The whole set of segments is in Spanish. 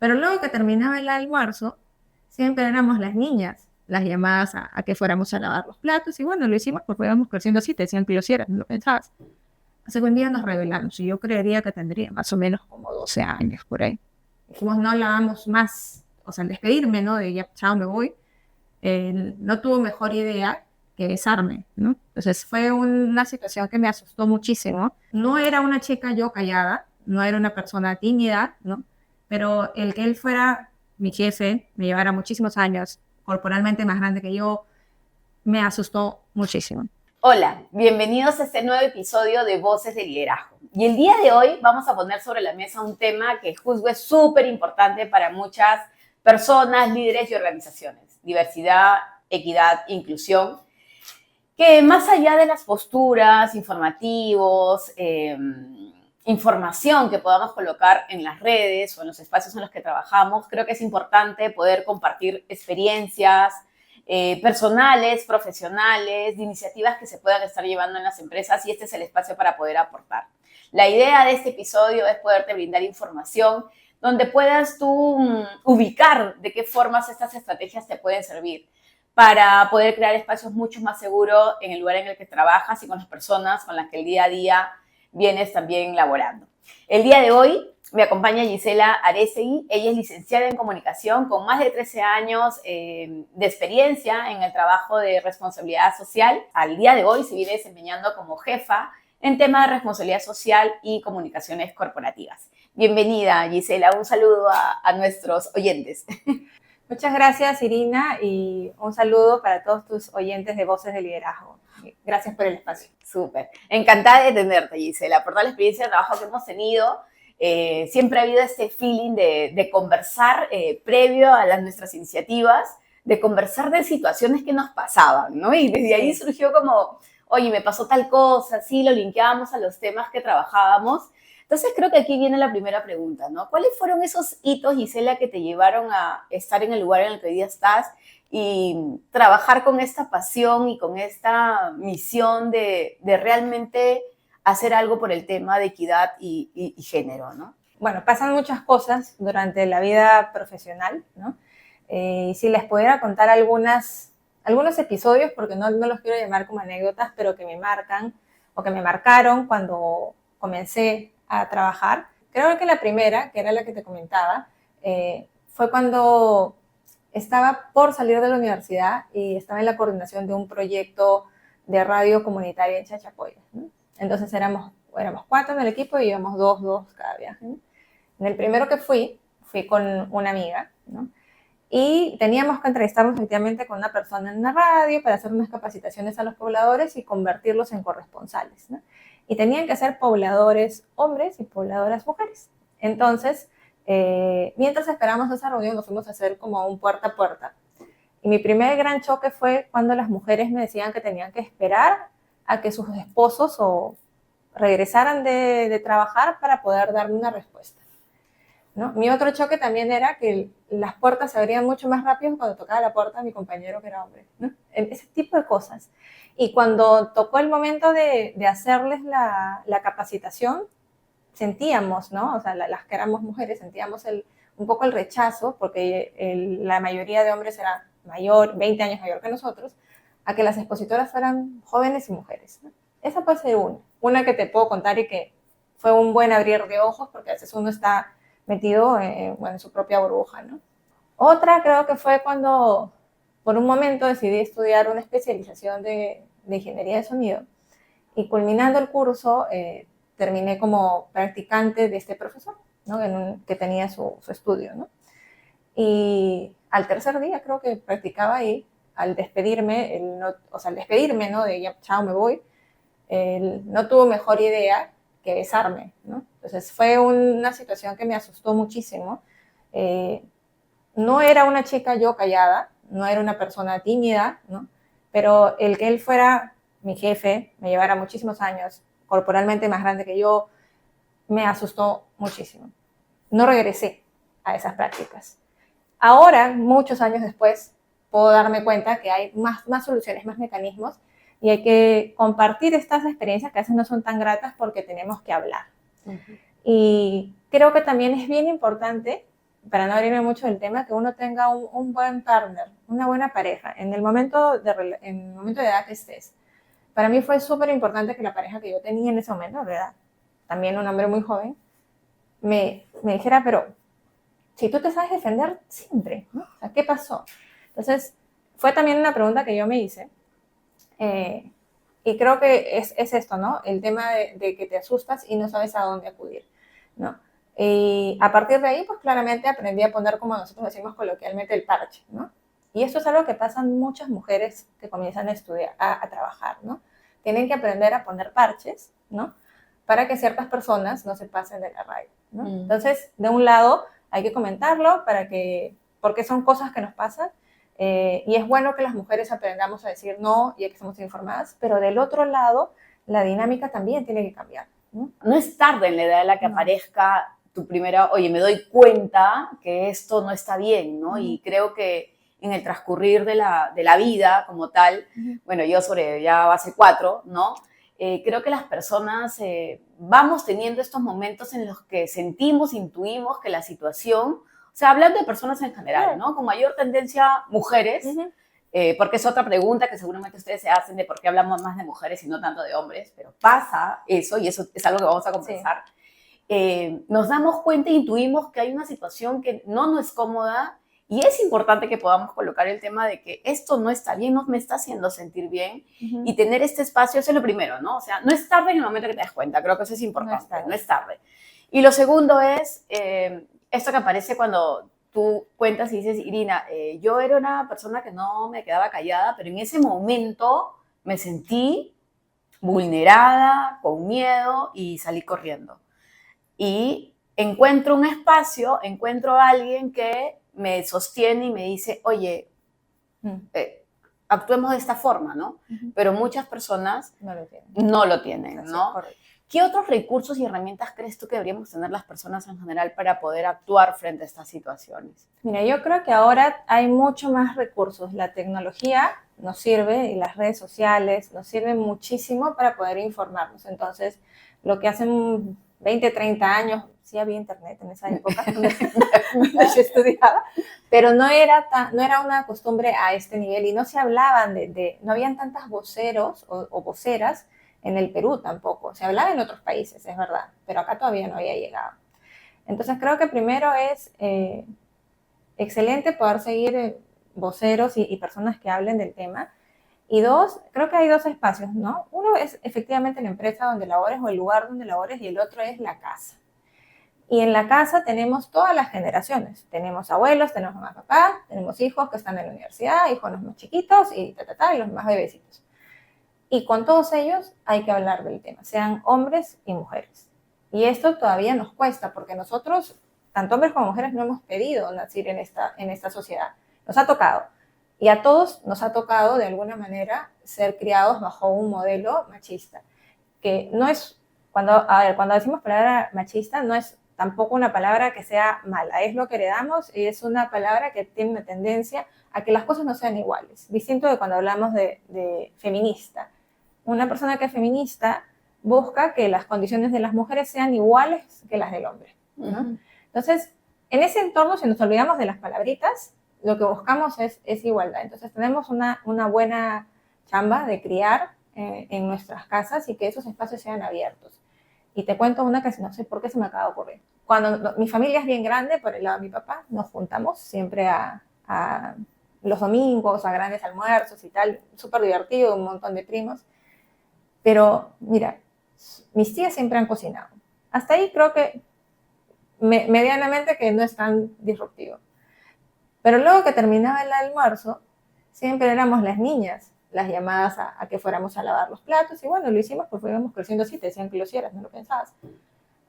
Pero luego que terminaba el almuerzo, siempre éramos las niñas las llamadas a que fuéramos a lavar los platos. Y bueno, lo hicimos porque íbamos creciendo así, te decían que lo hicieras, no lo pensabas. Hasta que un día nos revelamos, y yo creería que tendría más o menos como 12 años por ahí. Dijimos, no lavamos más, o sea, al despedirme, ¿no? De ya, chao, me voy. No tuvo mejor idea que besarme, ¿no? Entonces fue una situación que me asustó muchísimo. No era una chica yo callada, no era una persona tímida, ¿no? Pero el que él fuera mi jefe, me llevara muchísimos años, corporalmente más grande que yo, me asustó muchísimo. Hola, bienvenidos a este nuevo episodio de Voces de Liderazgo. Y el día de hoy vamos a poner sobre la mesa un tema que juzgo es súper importante para muchas personas, líderes y organizaciones. Diversidad, equidad, inclusión, que más allá de las posturas, informativos, información que podamos colocar en las redes o en los espacios en los que trabajamos, creo que es importante poder compartir experiencias personales, profesionales, de iniciativas que se puedan estar llevando en las empresas, y este es el espacio para poder aportar. La idea de este episodio es poderte brindar información donde puedas tú ubicar de qué formas estas estrategias te pueden servir para poder crear espacios mucho más seguros en el lugar en el que trabajas y con las personas con las que el día a día vienes también laborando. El día de hoy me acompaña Gisela Arecegui. Ella es licenciada en comunicación con más de 13 años de experiencia en el trabajo de responsabilidad social. Al día de hoy se viene desempeñando como jefa en temas de responsabilidad social y comunicaciones corporativas. Bienvenida, Gisela. Un saludo a nuestros oyentes. Muchas gracias, Irina, y un saludo para todos tus oyentes de Voces de Liderazgo. Gracias por el espacio. Súper. Encantada de tenerte, Gisela, por toda la experiencia de trabajo que hemos tenido. Siempre ha habido este feeling de conversar previo a nuestras iniciativas, de conversar de situaciones que nos pasaban, ¿no? Y desde ahí surgió como, oye, me pasó tal cosa, sí, lo linkeábamos a los temas que trabajábamos. Entonces creo que aquí viene la primera pregunta, ¿no? ¿Cuáles fueron esos hitos, Gisela, que te llevaron a estar en el lugar en el que hoy día estás y trabajar con esta pasión y con esta misión de realmente hacer algo por el tema de equidad y género, ¿no? Bueno, pasan muchas cosas durante la vida profesional, ¿no? Y si les pudiera contar algunos episodios, porque no los quiero llamar como anécdotas, pero que me marcan o que me marcaron cuando comencé a trabajar. Creo que la primera, que era la que te comentaba, fue cuando estaba por salir de la universidad y estaba en la coordinación de un proyecto de radio comunitaria en Chachapoyas, ¿no? Entonces éramos 4 en el equipo y íbamos dos cada viaje, ¿no? En el primero que fui con una amiga, ¿no? Y teníamos que entrevistarnos efectivamente con una persona en la radio para hacer unas capacitaciones a los pobladores y convertirlos en corresponsales, ¿no? Y tenían que ser pobladores hombres y pobladoras mujeres. Entonces, mientras esperamos esa reunión, nos fuimos a hacer como un puerta a puerta. Y mi primer gran choque fue cuando las mujeres me decían que tenían que esperar a que sus esposos o regresaran de trabajar para poder darme una respuesta, ¿no? Mi otro choque también era que las puertas se abrían mucho más rápido cuando tocaba la puerta a mi compañero que era hombre, ¿no? Ese tipo de cosas. Y cuando tocó el momento de hacerles la capacitación, sentíamos, ¿no? O sea, las que éramos mujeres sentíamos un poco el rechazo, porque la mayoría de hombres era mayor, 20 años mayor que nosotros, a que las expositoras fueran jóvenes y mujeres, ¿no? Esa puede ser una que te puedo contar y que fue un buen abrir de ojos, porque a veces uno está metido en su propia burbuja, ¿no? Otra creo que fue cuando por un momento decidí estudiar una especialización de ingeniería de sonido, y culminando el curso terminé como practicante de este profesor, ¿no? Que tenía su estudio, ¿no? Y al tercer día creo que practicaba ahí, al despedirme, al despedirme, ¿no? De ya, chao, me voy, él no tuvo mejor idea que besarme, ¿no? Entonces fue una situación que me asustó muchísimo. No era una chica yo callada, no era una persona tímida, ¿no? Pero el que él fuera mi jefe, me llevara muchísimos años, corporalmente más grande que yo, me asustó muchísimo. No regresé a esas prácticas. Ahora, muchos años después, puedo darme cuenta que hay más soluciones, más mecanismos, y hay que compartir estas experiencias que a veces no son tan gratas porque tenemos que hablar. Uh-huh. Y creo que también es bien importante para no abrirme mucho del tema, que uno tenga un buen partner, una buena pareja, en el momento de edad que estés. Para mí fue súper importante que la pareja que yo tenía en ese momento, ¿verdad? También un hombre muy joven, me dijera, pero si tú te sabes defender siempre, ¿no? O sea, ¿qué pasó? Entonces, fue también una pregunta que yo me hice. Y creo que es esto, ¿no? El tema de que te asustas y no sabes a dónde acudir, ¿no? Y a partir de ahí, pues claramente aprendí a poner, como nosotros decimos coloquialmente, el parche, ¿no? Y esto es algo que pasan muchas mujeres que comienzan a estudiar, a trabajar, ¿no? Tienen que aprender a poner parches, ¿no? Para que ciertas personas no se pasen de la raya, ¿no? Entonces, de un lado, hay que comentarlo porque son cosas que nos pasan. Y es bueno que las mujeres aprendamos a decir no, ya que estamos informadas, pero del otro lado, la dinámica también tiene que cambiar, ¿no? No es tarde en la edad en la que aparezca tu primera, oye, me doy cuenta que esto no está bien, ¿no? Y creo que en el transcurrir de la vida como tal, bueno, yo sobre ya hace 4, ¿no? Creo que las personas vamos teniendo estos momentos en los que sentimos, intuimos que la situación, o sea, hablando de personas en general, ¿no? Con mayor tendencia mujeres, porque es otra pregunta que seguramente ustedes se hacen de por qué hablamos más de mujeres y no tanto de hombres, pero pasa eso y eso es algo que vamos a conversar. Sí. Nos damos cuenta e intuimos que hay una situación que no nos es cómoda y es importante que podamos colocar el tema de que esto no está bien, no me está haciendo sentir bien y tener este espacio, eso es lo primero, ¿no? O sea, no es tarde en el momento que te das cuenta, creo que eso es importante, no es tarde. Y lo segundo es esto que aparece cuando tú cuentas y dices, Irina, yo era una persona que no me quedaba callada, pero en ese momento me sentí vulnerada, con miedo y salí corriendo. Y encuentro un espacio, encuentro a alguien que me sostiene y me dice, oye, actuemos de esta forma, ¿no? Pero muchas personas no lo tienen, ¿no? ¿Qué otros recursos y herramientas crees tú que deberíamos tener las personas en general para poder actuar frente a estas situaciones? Mira, yo creo que ahora hay mucho más recursos. La tecnología nos sirve y las redes sociales nos sirven muchísimo para poder informarnos. Entonces, lo que hace 20, 30 años, sí había internet en esa época donde yo estudiaba, pero no era una costumbre a este nivel y no se hablaban no habían tantas voceros o voceras en el Perú tampoco. Se hablaba en otros países, es verdad, pero acá todavía no había llegado. Entonces creo que primero es excelente poder seguir voceros y personas que hablen del tema. Y dos, creo que hay dos espacios, ¿no? Uno es efectivamente la empresa donde labores o el lugar donde labores y el otro es la casa. Y en la casa tenemos todas las generaciones. Tenemos abuelos, tenemos mamá, papá, tenemos hijos que están en la universidad, hijos los más chiquitos y y los más bebecitos. Y con todos ellos hay que hablar del tema, sean hombres y mujeres. Y esto todavía nos cuesta porque nosotros, tanto hombres como mujeres, no hemos pedido nacer en esta sociedad. Nos ha tocado. Y a todos nos ha tocado, de alguna manera, ser criados bajo un modelo machista. Que no es, cuando decimos palabra machista, no es tampoco una palabra que sea mala. Es lo que heredamos y es una palabra que tiene una tendencia a que las cosas no sean iguales. Distinto de cuando hablamos de feminista. Una persona que es feminista busca que las condiciones de las mujeres sean iguales que las del hombre, ¿no? Entonces, en ese entorno, si nos olvidamos de las palabritas, lo que buscamos es igualdad. Entonces, tenemos una buena chamba de criar en nuestras casas y que esos espacios sean abiertos. Y te cuento una que no sé por qué se me acaba de ocurrir. Cuando mi familia es bien grande, por el lado de mi papá, nos juntamos siempre a los domingos, a grandes almuerzos y tal, súper divertido, un montón de primos. Pero, mira, mis tías siempre han cocinado. Hasta ahí creo que medianamente que no es tan disruptivo. Pero luego que terminaba el almuerzo, siempre éramos las niñas las llamadas a que fuéramos a lavar los platos. Y bueno, lo hicimos porque íbamos creciendo así, te decían que lo hicieras, no lo pensabas.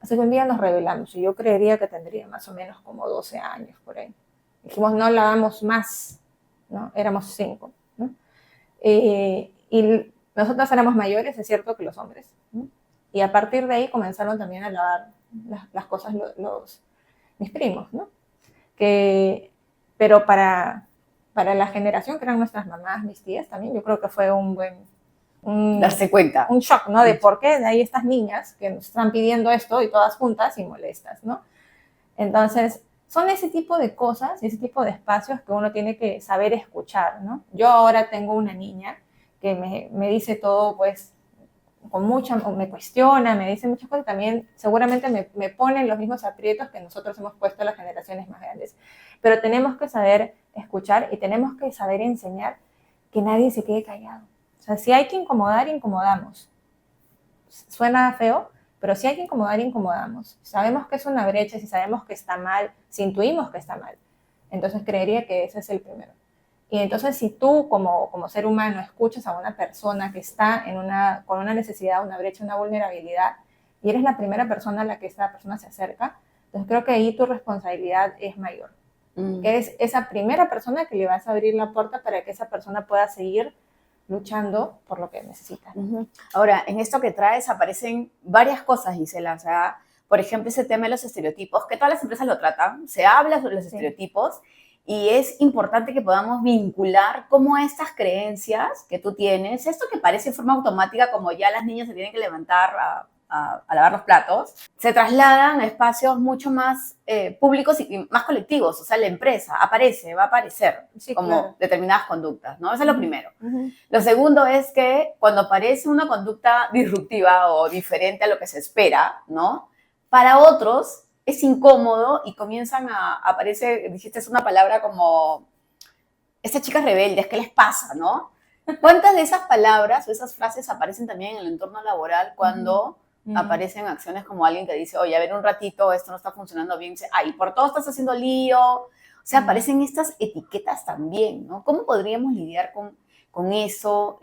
Así que un día nos rebelamos y yo creería que tendría más o menos como 12 años por ahí. Dijimos, no lavamos más, ¿no? Éramos 5, ¿no? Y nosotras éramos mayores, es cierto, que los hombres, ¿no? Y a partir de ahí comenzaron también a lavar las cosas mis primos, ¿no? Pero para la generación que eran nuestras mamás, mis tías también, yo creo que fue darse cuenta. Un shock, ¿no? De por qué de ahí estas niñas que nos están pidiendo esto y todas juntas y molestas, ¿no? Entonces, son ese tipo de cosas, ese tipo de espacios que uno tiene que saber escuchar, ¿no? Yo ahora tengo una niña que me dice todo, pues, con mucha, me cuestiona, me dice muchas cosas, también seguramente me pone en los mismos aprietos que nosotros hemos puesto a las generaciones más grandes. Pero tenemos que saber escuchar y tenemos que saber enseñar que nadie se quede callado. O sea, si hay que incomodar, incomodamos. Suena feo, pero si hay que incomodar, incomodamos. Sabemos que es una brecha, si sabemos que está mal, si intuimos que está mal. Entonces creería que ese es el primero. Y entonces si tú como ser humano escuchas a una persona que está con una necesidad, una brecha, una vulnerabilidad, y eres la primera persona a la que esta persona se acerca, entonces creo que ahí tu responsabilidad es mayor. Que eres esa primera persona que le vas a abrir la puerta para que esa persona pueda seguir luchando por lo que necesita. Ahora, en esto que traes aparecen varias cosas, Gisela. O sea, por ejemplo, ese tema de los estereotipos, que todas las empresas lo tratan, se habla sobre los estereotipos, y es importante que podamos vincular cómo estas creencias que tú tienes, esto que parece de forma automática, como ya las niñas se tienen que levantar a lavar los platos, se trasladan a espacios mucho más públicos y más colectivos. O sea, la empresa va a aparecer como determinadas conductas, ¿no? Eso es lo primero. Lo segundo es que cuando aparece una conducta disruptiva o diferente a lo que se espera, ¿no? Para otros es incómodo y comienzan aparece, dijiste una palabra como, estas chicas rebeldes, ¿qué les pasa, no? ¿Cuántas de esas palabras o esas frases aparecen también en el entorno laboral cuando aparecen acciones como alguien que dice, oye, a ver un ratito, esto no está funcionando bien, dice, ay, por todo estás haciendo lío? O sea, aparecen estas etiquetas también, ¿no? ¿Cómo podríamos lidiar con eso?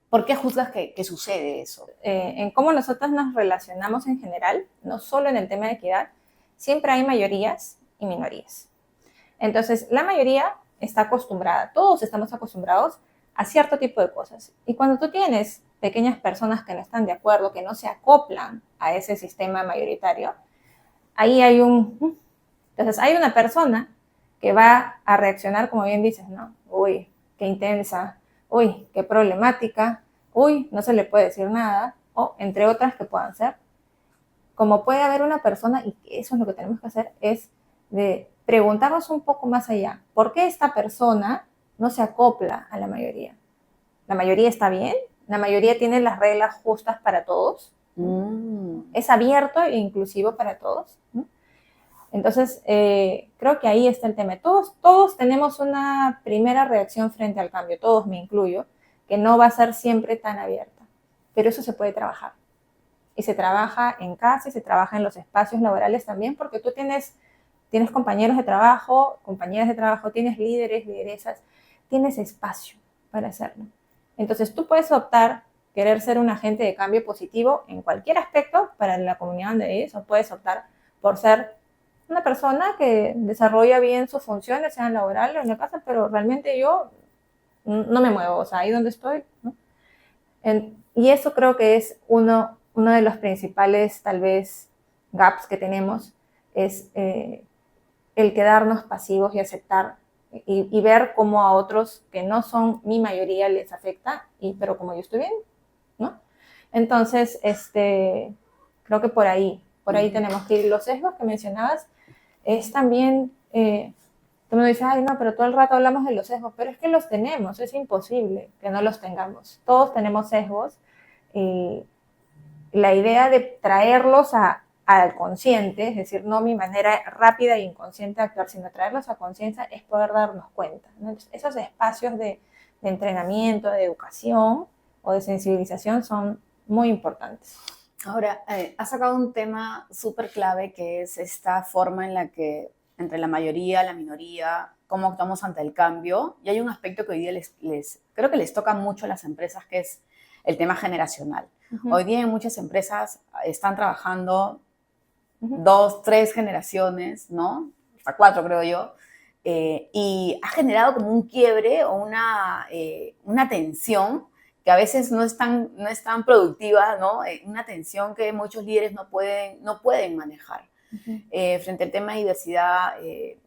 ¿Por qué juzgas que sucede eso? En cómo nosotros nos relacionamos en general, no solo en el tema de equidad, siempre hay mayorías y minorías. Entonces, la mayoría está acostumbrada, todos estamos acostumbrados a cierto tipo de cosas. Y cuando tú tienes pequeñas personas que no están de acuerdo, que no se acoplan a ese sistema mayoritario, ahí hay Entonces, hay una persona que va a reaccionar, como bien dices, ¿no? Uy, qué intensa, uy, qué problemática, uy, no se le puede decir nada, o entre otras que puedan ser. Como puede haber una persona, y eso es lo que tenemos que hacer, es de preguntarnos un poco más allá, ¿por qué esta persona no se acopla a la mayoría? ¿La mayoría está bien? ¿La mayoría tiene las reglas justas para todos? ¿Es abierto e inclusivo para todos? Entonces, creo que ahí está el tema. Todos tenemos una primera reacción frente al cambio, todos, me incluyo, que no va a ser siempre tan abierta, pero eso se puede trabajar. Y se trabaja en casa y se trabaja en los espacios laborales también, porque tú tienes compañeros de trabajo, compañeras de trabajo, tienes líderes, lideresas, tienes espacio para hacerlo. Entonces tú puedes optar querer ser un agente de cambio positivo en cualquier aspecto para la comunidad donde vives, o puedes optar por ser una persona que desarrolla bien sus funciones, sean laborales o en la casa, pero realmente yo no me muevo, o sea, ahí donde estoy, ¿no? Y eso creo que es uno de los principales, tal vez, gaps que tenemos, es el quedarnos pasivos y aceptar y ver cómo a otros que no son mi mayoría les afecta, pero como yo estoy bien, ¿no? Entonces, creo que por ahí tenemos que ir. Los sesgos que mencionabas es también, tú me dices, ay, no, pero todo el rato hablamos de los sesgos, pero es que los tenemos, es imposible que no los tengamos. Todos tenemos sesgos. La idea de traerlos al consciente, es decir, no mi manera rápida e inconsciente de actuar, sino traerlos a conciencia, es poder darnos cuenta, ¿no? Entonces, esos espacios de entrenamiento, de educación o de sensibilización son muy importantes. Ahora, has sacado un tema súper clave, que es esta forma en la que entre la mayoría, la minoría, cómo actuamos ante el cambio. Y hay un aspecto que hoy día creo que les toca mucho a las empresas, que es el tema generacional. Hoy día en muchas empresas están trabajando 2, 3 generaciones, ¿no? Hasta 4, creo yo. Y ha generado como un quiebre o una tensión que a veces no es tan productiva, ¿no? Una tensión que muchos líderes no pueden manejar. Frente al tema de diversidad, ¿sí?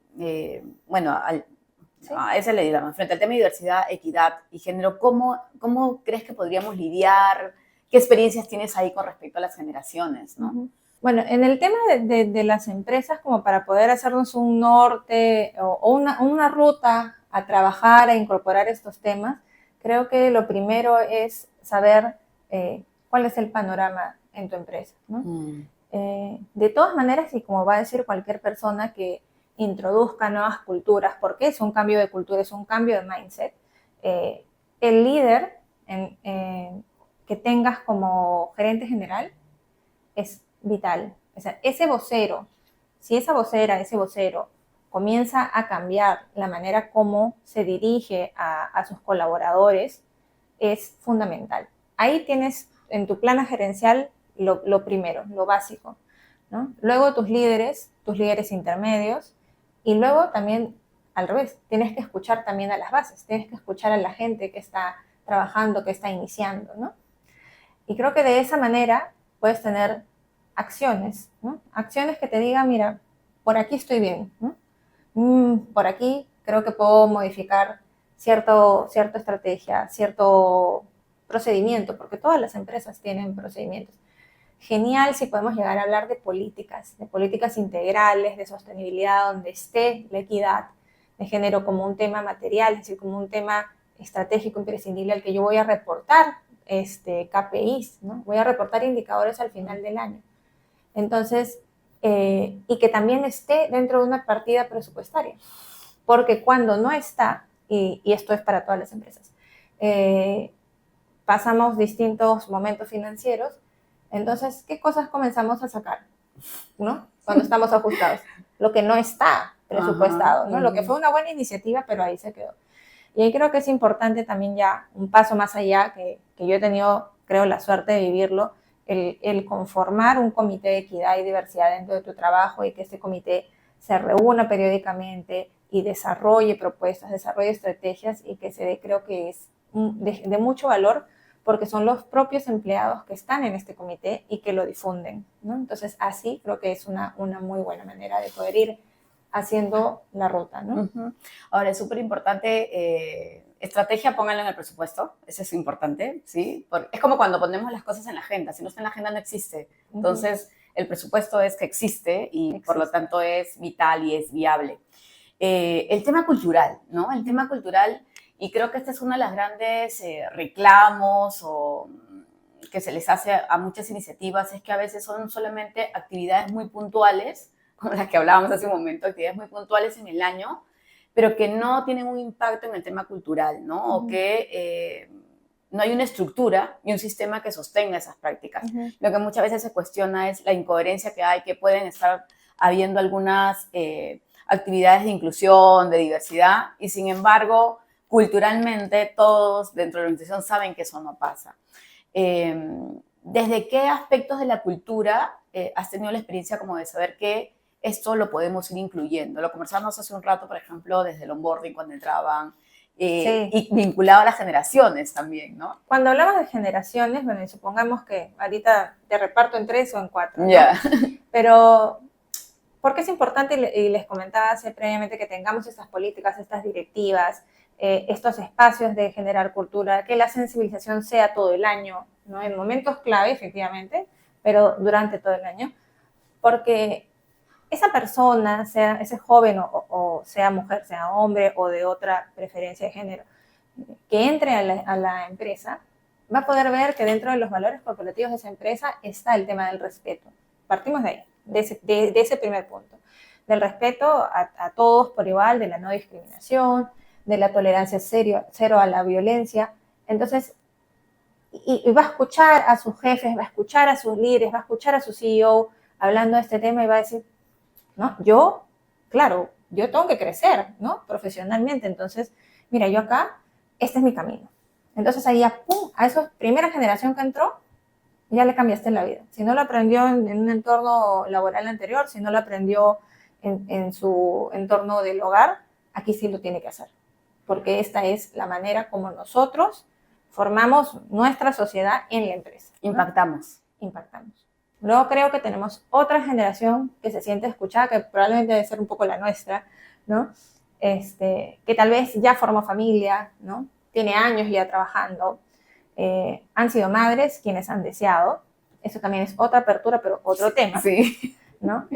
Esa es la idea, frente al tema de diversidad, equidad y género, ¿cómo crees que podríamos lidiar? ¿Qué experiencias tienes ahí con respecto a las generaciones, ¿no? Bueno, en el tema de las empresas, como para poder hacernos un norte o una ruta a trabajar, a incorporar estos temas, creo que lo primero es saber cuál es el panorama en tu empresa, ¿no? De todas maneras, y como va a decir cualquier persona que introduzca nuevas culturas, porque es un cambio de cultura, es un cambio de mindset, el líder que tengas como gerente general es vital. O sea, ese vocero, si esa vocera, ese vocero comienza a cambiar la manera como se dirige a sus colaboradores, es fundamental. Ahí tienes en tu plana gerencial lo primero, lo básico, ¿no? Luego tus líderes intermedios, y luego también al revés, tienes que escuchar también a las bases, tienes que escuchar a la gente que está trabajando, que está iniciando, ¿no? Y creo que de esa manera puedes tener acciones, ¿no? Acciones que te digan, mira, por aquí estoy bien, ¿no? Por aquí creo que puedo modificar cierta estrategia, cierto procedimiento, porque todas las empresas tienen procedimientos. Genial si podemos llegar a hablar de políticas integrales, de sostenibilidad, donde esté la equidad de género como un tema material, es decir, como un tema estratégico imprescindible al que yo voy a reportar KPIs, ¿no? Voy a reportar indicadores al final del año. Entonces, y que también esté dentro de una partida presupuestaria, porque cuando no está, y esto es para todas las empresas, pasamos distintos momentos financieros, entonces, ¿qué cosas comenzamos a sacar, ¿no? Cuando estamos ajustados. Lo que no está presupuestado, ¿no? Lo que fue una buena iniciativa, pero ahí se quedó. Y ahí creo que es importante también ya un paso más allá, que yo he tenido, creo, la suerte de vivirlo, el conformar un comité de equidad y diversidad dentro de tu trabajo, y que este comité se reúna periódicamente y desarrolle propuestas, desarrolle estrategias, y que se dé, creo que es de mucho valor, porque son los propios empleados que están en este comité y que lo difunden, ¿no? Entonces, así creo que es una muy buena manera de poder ir haciendo la ruta, ¿no? Ahora, es súper importante, estrategia, pónganlo en el presupuesto, eso es importante, ¿sí? Porque es como cuando ponemos las cosas en la agenda, si no está en la agenda no existe. Entonces, el presupuesto es que existe y por lo tanto es vital y es viable. El tema cultural, ¿no? El tema cultural, y creo que este es uno de los grandes reclamos que se les hace a muchas iniciativas, es que a veces son solamente actividades muy puntuales, como las que hablábamos hace un momento, actividades muy puntuales en el año, pero que no tienen un impacto en el tema cultural, ¿no? O que no hay una estructura y un sistema que sostenga esas prácticas. Lo que muchas veces se cuestiona es la incoherencia que hay, que pueden estar habiendo algunas actividades de inclusión, de diversidad, y sin embargo, culturalmente todos dentro de la organización saben que eso no pasa. ¿Desde qué aspectos de la cultura has tenido la experiencia como de saber que esto lo podemos ir incluyendo? Lo conversamos hace un rato, por ejemplo, desde el onboarding cuando entraban, sí, y vinculado a las generaciones también, ¿no? Cuando hablamos de generaciones, bueno, supongamos que ahorita te reparto en 3 o en 4, ¿no? Pero ¿por qué es importante? Y les comentaba hace previamente que tengamos estas políticas, estas directivas, estos espacios de generar cultura, que la sensibilización sea todo el año, ¿no? En momentos clave, efectivamente, pero durante todo el año, porque esa persona, sea ese joven o sea mujer, sea hombre o de otra preferencia de género, que entre a la empresa, va a poder ver que dentro de los valores corporativos de esa empresa está el tema del respeto. Partimos de ahí, de ese primer punto, del respeto a todos por igual, de la no discriminación, de la tolerancia cero a la violencia. Entonces, y va a escuchar a sus jefes, va a escuchar a sus líderes, va a escuchar a su CEO hablando de este tema y va a decir, ¿no? Yo tengo que crecer, ¿no? Profesionalmente. Entonces, mira, yo acá, este es mi camino. Entonces ahí ya, ¡pum!, a esa primera generación que entró, ya le cambiaste la vida. Si no lo aprendió en un entorno laboral anterior, si no lo aprendió en su entorno del hogar, aquí sí lo tiene que hacer. Porque esta es la manera como nosotros formamos nuestra sociedad en la empresa, ¿no? Impactamos. Luego creo que tenemos otra generación que se siente escuchada, que probablemente debe ser un poco la nuestra, ¿no? Que tal vez ya formó familia, ¿no? Tiene años ya trabajando, han sido madres quienes han deseado Eso también es otra apertura, pero otro tema, Sí. ¿no?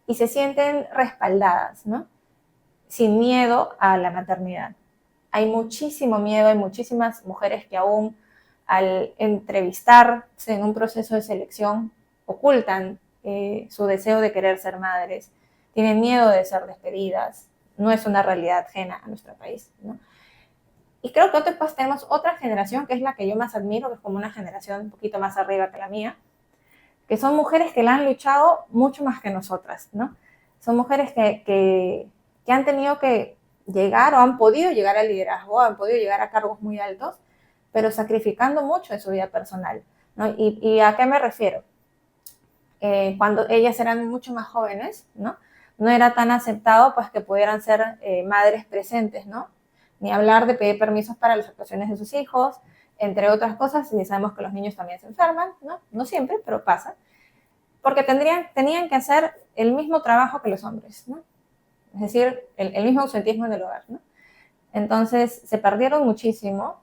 Y se sienten respaldadas, ¿no? Sin miedo a la maternidad. Hay muchísimo miedo, hay muchísimas mujeres que aún al entrevistarse en un proceso de selección ocultan su deseo de querer ser madres, tienen miedo de ser despedidas, no es una realidad ajena a nuestro país, ¿no? Y creo que después tenemos otra generación, que es la que yo más admiro, que es como una generación un poquito más arriba que la mía, que son mujeres que la han luchado mucho más que nosotras, ¿no? Son mujeres que han tenido que llegar o han podido llegar al liderazgo, han podido llegar a cargos muy altos, pero sacrificando mucho de su vida personal, ¿no? ¿Y a qué me refiero? Cuando ellas eran mucho más jóvenes, ¿no? No era tan aceptado pues que pudieran ser madres presentes, ¿no? Ni hablar de pedir permisos para las actuaciones de sus hijos, entre otras cosas, y sabemos que los niños también se enferman, ¿no? No siempre, pero pasa. Porque tenían que hacer el mismo trabajo que los hombres, ¿no? Es decir, el mismo ausentismo en el hogar, ¿no? Entonces, se perdieron muchísimo,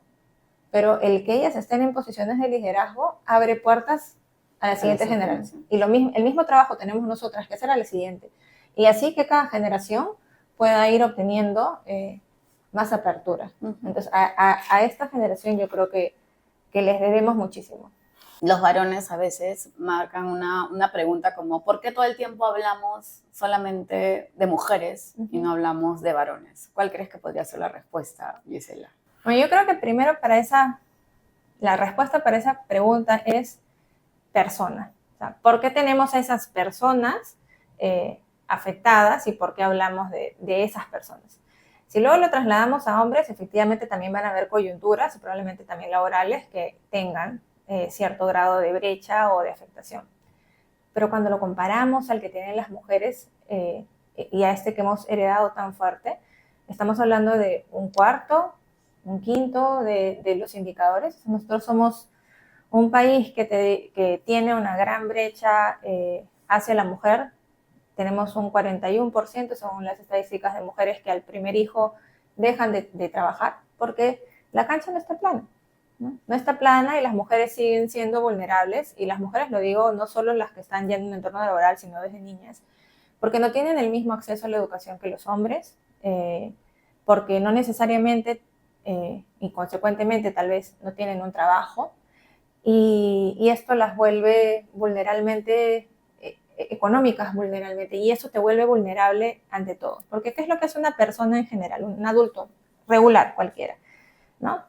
pero el que ellas estén en posiciones de liderazgo abre puertas a la siguiente generación. Y el mismo trabajo tenemos nosotras que hacer a la siguiente. Y así que cada generación pueda ir obteniendo más apertura. Entonces, a esta generación yo creo que les debemos muchísimo. Los varones a veces marcan una pregunta como ¿por qué todo el tiempo hablamos solamente de mujeres y no hablamos de varones? ¿Cuál crees que podría ser la respuesta, Gisela? Bueno, yo creo que primero la respuesta para esa pregunta es persona. O sea, ¿por qué tenemos a esas personas afectadas y por qué hablamos de esas personas? Si luego lo trasladamos a hombres, efectivamente también van a haber coyunturas y probablemente también laborales que tengan cierto grado de brecha o de afectación. Pero cuando lo comparamos al que tienen las mujeres y a este que hemos heredado tan fuerte, estamos hablando de un cuarto, un quinto de los indicadores. Nosotros somos un país que tiene una gran brecha hacia la mujer. Tenemos un 41% según las estadísticas de mujeres que al primer hijo dejan de trabajar porque la cancha no está plana. No está plana y las mujeres siguen siendo vulnerables, y las mujeres, lo digo, no solo las que están ya en un entorno laboral, sino desde niñas, porque no tienen el mismo acceso a la educación que los hombres, porque no necesariamente y consecuentemente tal vez no tienen un trabajo, y esto las vuelve vulnerablemente, económicas vulnerablemente, y eso te vuelve vulnerable ante todo, porque ¿qué es lo que hace una persona en general, un adulto regular cualquiera? ¿No?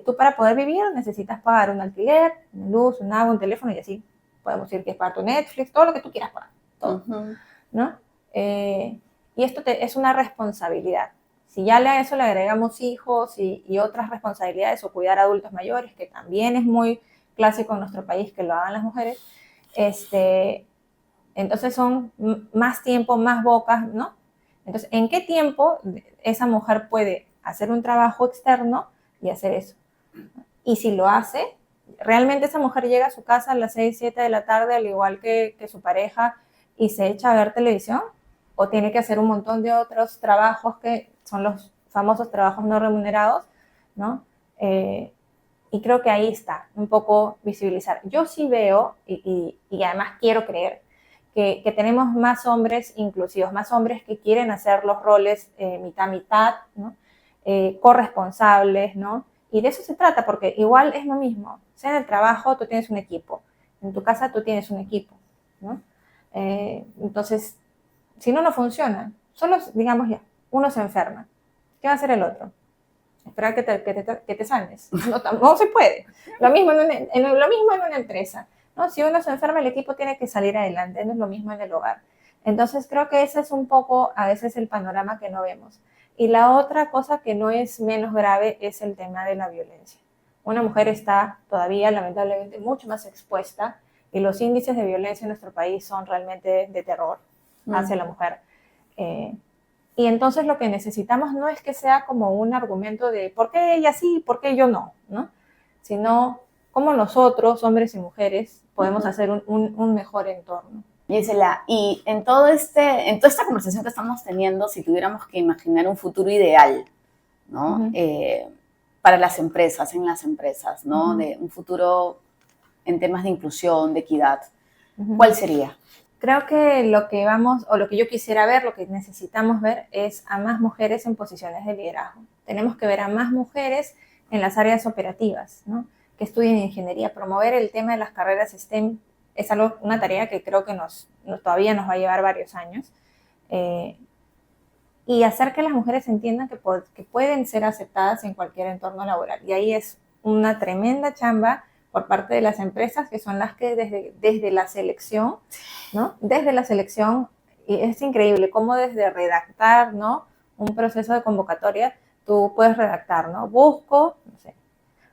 Tú para poder vivir necesitas pagar un alquiler, una luz, un agua, un teléfono, y así podemos decir que es para tu Netflix, todo lo que tú quieras pagar, todo, ¿no? Y esto es una responsabilidad. Si ya a eso le agregamos hijos y otras responsabilidades, o cuidar a adultos mayores, que también es muy clásico en nuestro país que lo hagan las mujeres, entonces son más tiempo, más bocas, ¿no? Entonces, ¿en qué tiempo esa mujer puede hacer un trabajo externo y hacer eso? Y si lo hace, realmente esa mujer llega a su casa a las 6, 7 de la tarde, al igual que su pareja, y se echa a ver televisión, o tiene que hacer un montón de otros trabajos que son los famosos trabajos no remunerados, ¿no? Y creo que ahí está, un poco visibilizar. Yo sí veo, y además quiero creer, que tenemos más hombres inclusivos, más hombres que quieren hacer los roles mitad-mitad, ¿no? Corresponsables, ¿no? Y de eso se trata, porque igual es lo mismo. Sea en el trabajo, tú tienes un equipo. En tu casa, tú tienes un equipo, ¿no? Entonces, si no funciona. Solo, digamos ya, uno se enferma. ¿Qué va a hacer el otro? Esperar que te sanes. No se puede. Lo mismo lo mismo en una empresa, ¿no? Si uno se enferma, el equipo tiene que salir adelante. No es lo mismo en el hogar. Entonces, creo que ese es un poco, a veces, el panorama que no vemos. Y la otra cosa que no es menos grave es el tema de la violencia. Una mujer está todavía, lamentablemente, mucho más expuesta, y los índices de violencia en nuestro país son realmente de terror hacia la mujer. Y entonces lo que necesitamos no es que sea como un argumento de ¿por qué ella sí, por qué yo no? ¿No? Sino cómo nosotros, hombres y mujeres, podemos hacer un mejor entorno. Gisela, y en toda esta conversación que estamos teniendo, si tuviéramos que imaginar un futuro ideal, ¿no? para las empresas, en las empresas, ¿no? Ujú. De un futuro en temas de inclusión, de equidad. Ujú. ¿Cuál sería? Creo que lo que vamos, o lo que yo quisiera ver, lo que necesitamos ver, es a más mujeres en posiciones de liderazgo. Tenemos que ver a más mujeres en las áreas operativas, ¿no? Que estudien ingeniería. Promover el tema de las carreras STEM es algo, una tarea que creo que todavía nos va a llevar varios años. Y hacer que las mujeres entiendan que pueden ser aceptadas en cualquier entorno laboral. Y ahí es una tremenda chamba por parte de las empresas, que son las que desde la selección, ¿no? Desde la selección, y es increíble cómo desde redactar, ¿no? Un proceso de convocatoria, tú puedes redactar, ¿no? Busco, no sé,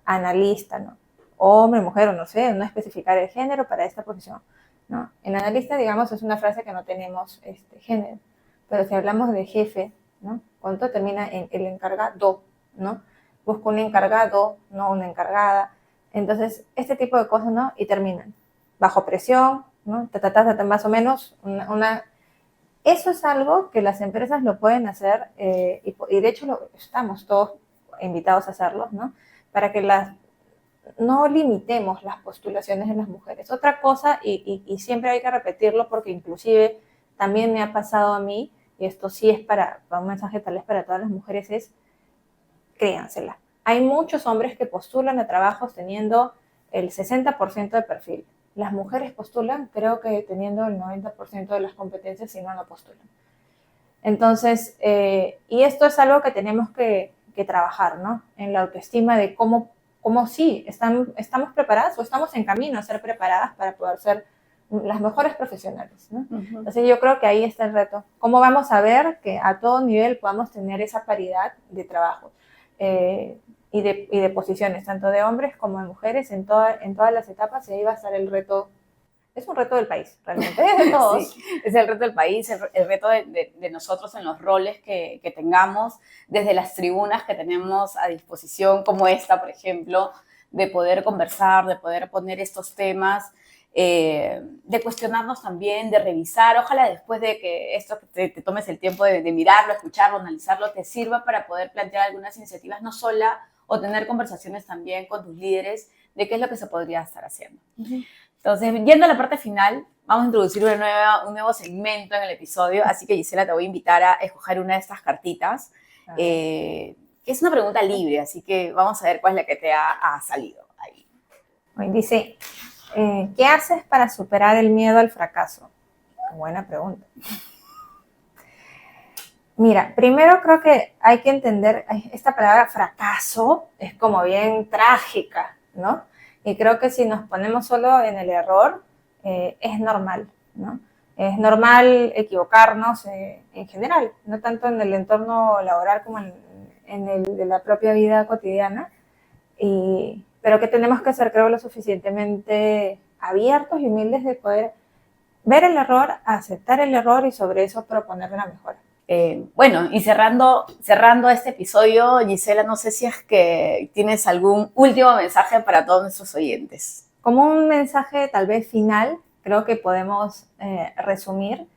analista, ¿no? Hombre, mujer, o no sé, no especificar el género para esta posición, ¿no? En analista, digamos, es una frase que no tenemos género, pero si hablamos de jefe, ¿no? ¿Cuánto termina en el encargado, ¿no? Busco un encargado, no una encargada. Entonces, este tipo de cosas, ¿no? Y terminan bajo presión, ¿no? Más o menos eso es algo que las empresas lo pueden hacer y de hecho estamos todos invitados a hacerlo, ¿no? Para que no limitemos las postulaciones de las mujeres. Otra cosa, y siempre hay que repetirlo porque inclusive también me ha pasado a mí, y esto sí es para un mensaje tal vez para todas las mujeres, es créansela. Hay muchos hombres que postulan a trabajos teniendo el 60% de perfil. Las mujeres postulan, creo que teniendo el 90% de las competencias, si no, no postulan. Entonces, y esto es algo que tenemos que trabajar, ¿no? En la autoestima de cómo sí, estamos preparadas o estamos en camino a ser preparadas para poder ser las mejores profesionales, ¿no? Uh-huh. Entonces yo creo que ahí está el reto. ¿Cómo vamos a ver que a todo nivel podamos tener esa paridad de trabajo y de posiciones, tanto de hombres como de mujeres, en todas las etapas? Y ahí va a estar el reto. Es un reto del país, realmente, es de todos. Sí, es el reto del país, el reto de nosotros en los roles que tengamos, desde las tribunas que tenemos a disposición, como esta, por ejemplo, de poder conversar, de poder poner estos temas, de cuestionarnos también, de revisar. Ojalá después de que esto te tomes el tiempo de mirarlo, escucharlo, analizarlo, te sirva para poder plantear algunas iniciativas, no sola, o tener conversaciones también con tus líderes de qué es lo que se podría estar haciendo. Uh-huh. Entonces, yendo a la parte final, vamos a introducir un nuevo segmento en el episodio, así que Gisela, te voy a invitar a escoger una de estas cartitas, que es una pregunta libre, así que vamos a ver cuál es la que te ha salido ahí. Dice, ¿qué haces para superar el miedo al fracaso? Buena pregunta. Mira, primero creo que hay que entender, esta palabra fracaso es como bien trágica, ¿no? Y creo que si nos ponemos solo en el error, es normal, ¿no? Es normal equivocarnos en general, no tanto en el entorno laboral como en el de la propia vida cotidiana, pero que tenemos que ser, creo, lo suficientemente abiertos y humildes de poder ver el error, aceptar el error y sobre eso proponer una mejora. Bueno, y cerrando este episodio, Gisela, no sé si es que tienes algún último mensaje para todos nuestros oyentes. Como un mensaje tal vez final, creo que podemos resumir,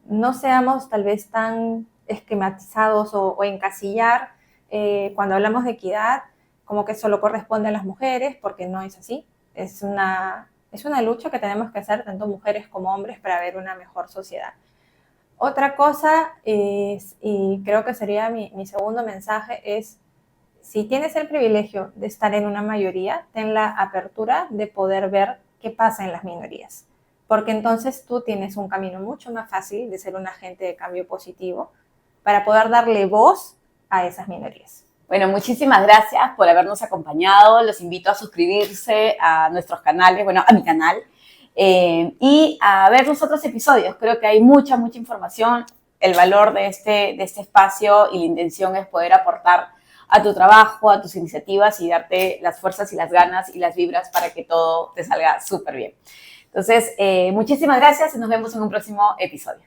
no seamos tal vez tan esquematizados o encasillar cuando hablamos de equidad como que solo corresponde a las mujeres, porque no es así. Es una lucha que tenemos que hacer tanto mujeres como hombres para ver una mejor sociedad. Otra cosa es, y creo que sería mi segundo mensaje, es si tienes el privilegio de estar en una mayoría, ten la apertura de poder ver qué pasa en las minorías, porque entonces tú tienes un camino mucho más fácil de ser un agente de cambio positivo para poder darle voz a esas minorías. Bueno, muchísimas gracias por habernos acompañado. Los invito a suscribirse a nuestros canales, bueno, a mi canal, y a ver los otros episodios. Creo que hay mucha información. El valor de este espacio y la intención es poder aportar a tu trabajo, a tus iniciativas y darte las fuerzas y las ganas y las vibras para que todo te salga súper bien. Entonces, muchísimas gracias y nos vemos en un próximo episodio.